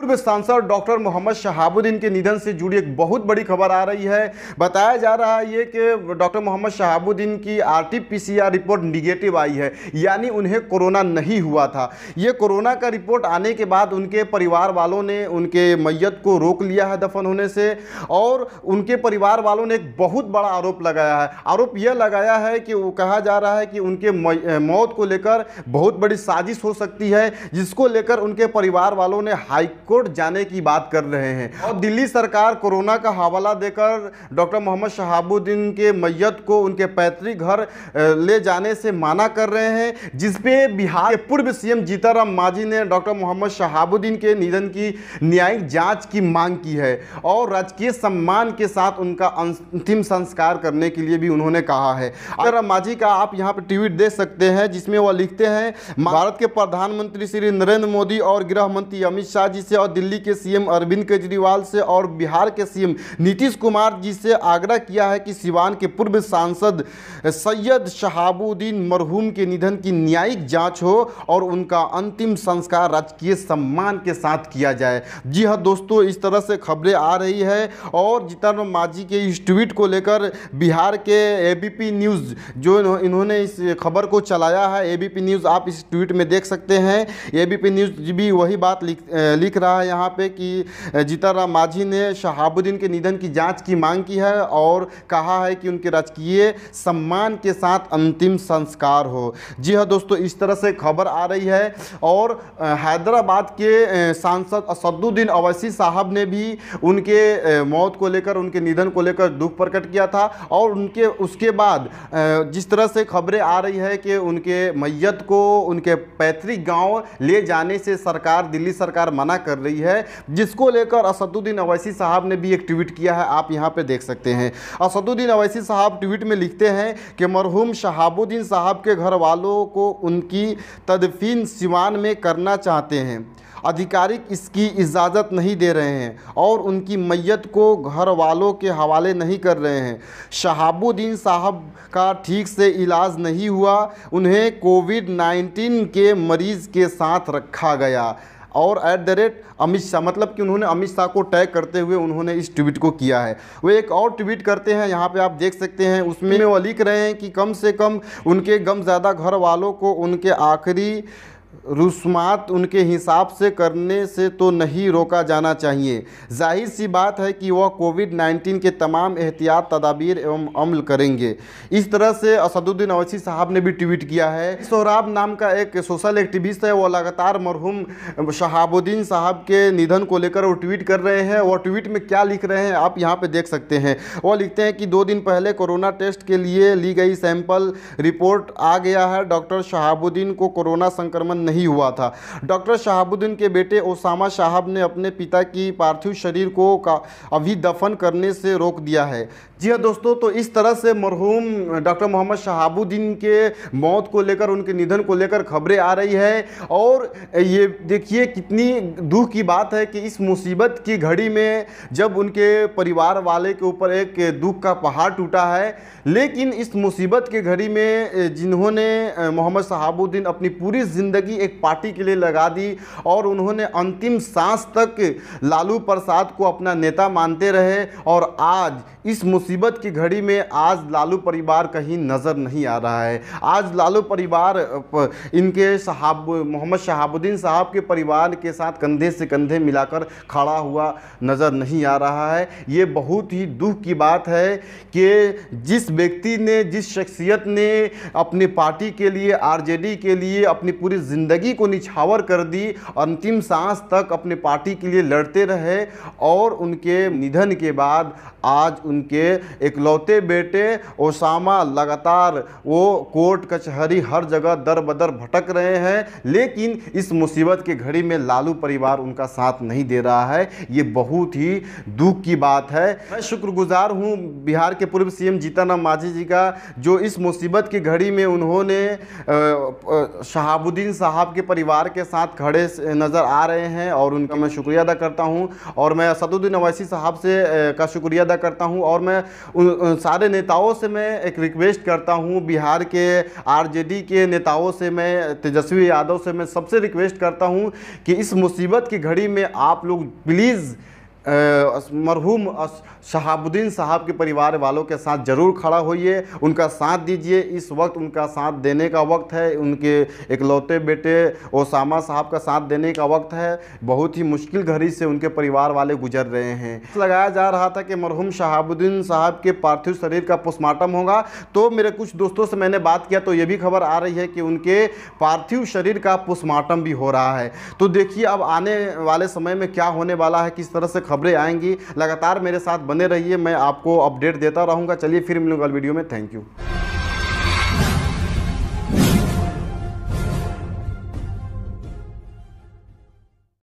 पूर्व सांसद डॉक्टर मोहम्मद शहाबुद्दीन के निधन से जुड़ी एक बहुत बड़ी खबर आ रही है। बताया जा रहा है ये कि डॉक्टर मोहम्मद शहाबुद्दीन की आरटी-पीसीआर रिपोर्ट निगेटिव आई है, यानी उन्हें कोरोना नहीं हुआ था। ये कोरोना का रिपोर्ट आने के बाद उनके परिवार वालों ने उनके मैयत को रोक लिया है दफन होने से, और उनके परिवार वालों ने एक बहुत बड़ा आरोप लगाया है। आरोप यह लगाया है कि वो कहा जा रहा है कि उनके मौत को लेकर बहुत बड़ी साजिश हो सकती है, जिसको लेकर उनके परिवार वालों ने हाईकोर्ट जाने की बात कर रहे हैं। और दिल्ली सरकार कोरोना का हवाला देकर डॉक्टर मोहम्मद शहाबुद्दीन के मैयत को उनके पैतृक घर ले जाने से माना कर रहे हैं, जिसपे बिहार के पूर्व सीएम जीतन राम मांझी ने डॉक्टर मोहम्मद शहाबुद्दीन के निधन की न्यायिक जांच की मांग की है और राजकीय सम्मान के साथ उनका अंतिम संस्कार करने के लिए भी उन्होंने कहा है। जीतन राम मांझी का आप यहाँ पे ट्वीट देख सकते हैं, जिसमें वह लिखते हैं, भारत के प्रधानमंत्री श्री नरेंद्र मोदी और गृह मंत्री अमित शाह जी से और दिल्ली के सीएम अरविंद केजरीवाल से और बिहार के सीएम नीतीश कुमार जी से आग्रह किया है कि सिवान के पूर्व सांसद सैयद शहाबुद्दीन मरहूम के निधन की न्यायिक जांच हो और उनका अंतिम संस्कार राजकीय सम्मान के साथ किया जाए। जी हाँ दोस्तों, इस तरह से खबरें आ रही है और जीतन राम मांझी के इस ट्वीट को लेकर बिहार के एबीपी न्यूज़ जो इन्होंने इस खबर को चलाया है, एबीपी न्यूज़ आप इस ट्वीट में देख सकते हैं। एबीपी न्यूज़ भी वही बात लिख रहा है यहाँ पे कि जीतन राम मांझी ने शहाबुद्दीन के निधन की जांच की मांग की है और कहा है कि उनके राजकीय सम्मान के साथ अंतिम संस्कार हो। जी हाँ दोस्तों, इस तरह से खबर आ रही है। और हैदराबाद के सांसद असदुद्दीन अवैसी साहब ने भी उनके मौत को लेकर, उनके निधन को लेकर दुख प्रकट किया था और उसके बाद जिस तरह से खबरें आ रही है कि उनके मैयत को उनके पैतृक गांव ले जाने से दिल्ली सरकार मना कर रही है, जिसको लेकर असदुद्दीन अवैसी साहब ने भी एक ट्वीट किया है, आप यहां पे देख सकते हैं। असदुद्दीन अवैसी साहब ट्वीट में लिखते हैं कि मरहूम शहाबुद्दीन साहब के घर वालों को उनकी तदफीन सिवान में करना चाहते हैं, आधिकारिक इसकी इजाज़त नहीं दे रहे हैं और उनकी मैयत को घर वालों के हवाले नहीं कर रहे हैं। शहाबुद्दीन साहब का ठीक से इलाज नहीं हुआ, उन्हें कोविड-19 के मरीज़ के साथ रखा गया और अमित शाह, मतलब कि उन्होंने अमित शाह को टैग करते हुए उन्होंने इस ट्वीट को किया है। वो एक और ट्वीट करते हैं, यहाँ पे आप देख सकते हैं, उसमें वो लिख रहे हैं कि कम से कम उनके गमज़्यादा घर वालों को उनके आखिरी रुस्मात उनके हिसाब से करने से तो नहीं रोका जाना चाहिए। जाहिर सी बात है कि वह कोविड-19 के तमाम एहतियात तदाबीर एवं अमल करेंगे। इस तरह से असदुद्दीन अवैसी साहब ने भी ट्वीट किया है। सोहराब नाम का एक सोशल एक्टिविस्ट है, वो लगातार मरहूम शहाबुद्दीन साहब के निधन को लेकर वो ट्वीट कर रहे हैं। वो ट्वीट में क्या लिख रहे हैं आप यहाँ पर देख सकते हैं। वो लिखते हैं कि 2 दिन पहले कोरोना टेस्ट के लिए ली गई सैंपल रिपोर्ट आ गया है, डॉक्टर शहाबुद्दीन को कोरोना संक्रमण नहीं हुआ था। डॉक्टर शहाबुद्दीन के बेटे ओसामा साहब ने अपने पिता की पार्थिव शरीर को अभी दफन करने से रोक दिया है। जी हाँ दोस्तों, तो इस तरह से मरहूम डॉक्टर मोहम्मद शहाबुद्दीन के मौत को लेकर, उनके निधन को लेकर खबरें आ रही है। और ये देखिए कितनी दुख की बात है कि इस मुसीबत की घड़ी में जब उनके परिवार वाले के ऊपर एक दुख का पहाड़ टूटा है, लेकिन इस मुसीबत के घड़ी में जिन्होंने मोहम्मद शहाबुद्दीन अपनी पूरी ज़िंदगी एक पार्टी के लिए लगा दी और उन्होंने अंतिम सांस तक लालू प्रसाद को अपना नेता मानते रहे, और आज इस मुसीबत की घड़ी में आज लालू परिवार कहीं नज़र नहीं आ रहा है। आज लालू परिवार इनके मोहम्मद शहाबुद्दीन साहब के परिवार के साथ कंधे से कंधे मिलाकर खड़ा हुआ नज़र नहीं आ रहा है। ये बहुत ही दुख की बात है कि जिस व्यक्ति ने, जिस शख्सियत ने अपनी पार्टी के लिए, आरजेडी के लिए अपनी पूरी ज़िंदगी को निछावर कर दी, अंतिम सांस तक अपने पार्टी के लिए लड़ते रहे, और उनके निधन के बाद आज उनके इकलौते बेटे ओसामा लगातार वो कोर्ट कचहरी हर जगह दर बदर भटक रहे हैं, लेकिन इस मुसीबत के घड़ी में लालू परिवार उनका साथ नहीं दे रहा है। ये बहुत ही दुख की बात है। मैं शुक्रगुजार हूँ बिहार के पूर्व सीएम जीतन राम मांझी जी का, जो इस मुसीबत की घड़ी में उन्होंने शहाबुद्दीन साहब साहब के परिवार के साथ खड़े नज़र आ रहे हैं और उनका मैं शुक्रिया अदा करता हूं और मैं असदुद्दीन अवैसी साहब से का शुक्रिया अदा करता हूं और मैं उन सारे नेताओं से मैं एक रिक्वेस्ट करता हूं, बिहार के आरजेडी के नेताओं से, मैं तेजस्वी यादव से मैं सबसे रिक्वेस्ट करता हूं कि इस मुसीबत की घड़ी में आप लोग प्लीज़ मरहूम शहाबुद्दीन साहब के परिवार वालों के साथ ज़रूर खड़ा होइए, उनका साथ दीजिए। इस वक्त उनका साथ देने का वक्त है, उनके इकलौते बेटे ओसामा साहब का साथ देने का वक्त है। बहुत ही मुश्किल घड़ी से उनके परिवार वाले गुजर रहे हैं। लगाया जा रहा था कि मरहूम शहाबुद्दीन साहब के पार्थिव शरीर का पोस्टमार्टम होगा, तो मेरे कुछ दोस्तों से मैंने बात किया तो ये भी खबर आ रही है कि उनके पार्थिव शरीर का पोस्टमार्टम भी हो रहा है। तो देखिए अब आने वाले समय में क्या होने वाला है, किस तरह से खबरें आएंगी। लगातार मेरे साथ बने रहिए, मैं आपको अपडेट देता रहूँगा। चलिए फिर मिलूंगा वीडियो में। Thank you.